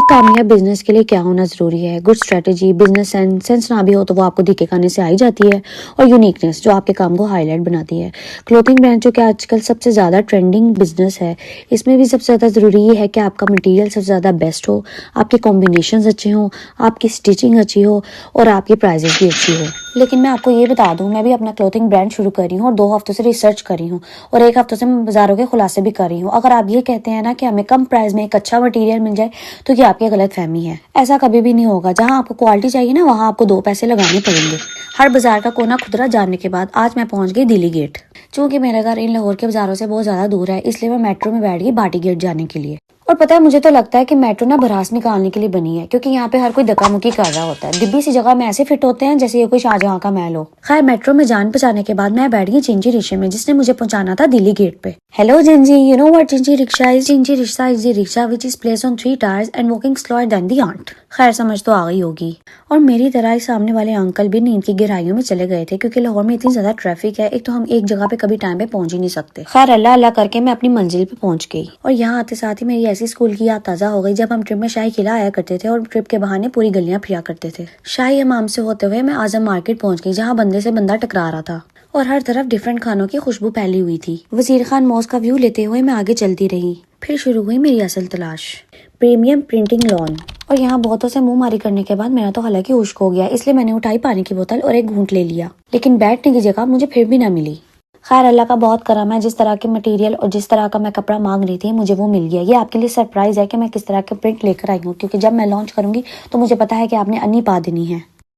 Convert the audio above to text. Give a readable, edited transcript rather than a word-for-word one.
कामयाब बिजनेस के लिए क्या होना जरूरी है? गुड स्ट्रेटजी, बिजनेस सेंस ना भी हो तो वो आपको धीके खाने से आई जाती है, और यूनिकनेस जो आपके काम को हाईलाइट बनाती है। क्लोथिंग ब्रांड जो कि आजकल सबसे ज्यादा ट्रेंडिंग बिजनेस है, इसमें भी सबसे ज्यादा जरूरी ये है कि आपका मटेरियल सबसे ज्यादा बेस्ट हो, आपके कॉम्बिनेशंस अच्छे हों, आपकी स्टिचिंग अच्छी हो और आपकी प्राइजेस भी अच्छी हो। लेकिन मैं आपको ये बता दूं, मैं भी अपना क्लोथिंग ब्रांड शुरू कर रही हूँ और 2 हफ्तों से रिसर्च कर रही हूँ और 1 हफ्तों से मैं बाजारों के खुलासे भी कर रही हूँ। अगर आप ये कहते हैं ना कि हमें कम प्राइस में एक अच्छा मटेरियल मिल जाए, तो ये आपकी गलत फहमी है। ऐसा कभी भी नहीं होगा। जहाँ आपको क्वालिटी चाहिए ना, वहाँ आपको 2 पैसे लगाने पड़ेंगे। हर बाजार का कोना खुदरा जानने के बाद आज मैं पहुंच गई दिल्ली गेट। चूंकि मेरा घर इन लाहौर के बाजारों से बहुत ज्यादा दूर है, इसलिए मैं मेट्रो में बैठ गई भाटी गेट जाने के लिए। और पता है, मुझे तो लगता है कि मेट्रो ना भड़ास निकालने के लिए बनी है, क्योंकि यहाँ पे हर कोई धक्का-मुक्की कर रहा होता है। डिब्बी सी जगह में ऐसे फिट होते हैं जैसे ये कोई शाहजहां का महल हो। खैर, मेट्रो में जान पहचाने के बाद मैं बैठ गई जिंजी रिक्शे में, जिसने मुझे पहुंचाना था दिल्ली गेट पे। Hello Jinji, you know what Jinji rickshaw is? Jinji rickshaw is the rickshaw which is placed on 3 tyres and walking slower than the ant. खैर, समझ तो आ गई होगी। और मेरी तरह ही सामने वाले अंकल भी नींद की गहराइयों में चले गए थे, क्योंकि लाहौर में इतनी ज्यादा ट्रैफिक है, एक तो हम एक जगह पे कभी टाइम पे पहुंच ही नहीं सकते। खैर, अल्लाह अल्लाह करके मैं अपनी मंजिल पे पहुंच गई। और यहाँ आते साथ ही मेरी ऐसी स्कूल की याद ताजा हो गई जब हम ट्रिप में शाही किला आया करते थे और ट्रिप के बहाने पूरी गलियां फिरा करते थे। शाही हमाम से होते हुए मैं आजम मार्केट पहुंच गई, जहाँ बंदे से बंदा टकरा रहा था और हर तरफ डिफरेंट खानों की खुशबू फैली हुई थी। वजीर खान मॉस्क का व्यू लेते हुए मैं आगे चलती रही। फिर शुरू हुई मेरी असल तलाश, प्रीमियम प्रिंटिंग लॉन। और यहाँ बहुतों से मुंह मारी करने के बाद मेरा तो हालांकि होश खो गया, इसलिए मैंने उठाई पानी की बोतल और एक घूंट ले लिया, लेकिन बैठने की जगह मुझे फिर भी ना मिली। खैर, अल्लाह का बहुत करम है, जिस तरह के मटेरियल और जिस तरह का मैं कपड़ा मांग रही थी मुझे वो मिल गया। ये आपके लिए सरप्राइज है कि मैं किस तरह के प्रिंट लेकर आई हूँ, क्योंकि जब मैं लॉन्च करूंगी तो मुझे पता है कि आपने अन्नी पा देनी है।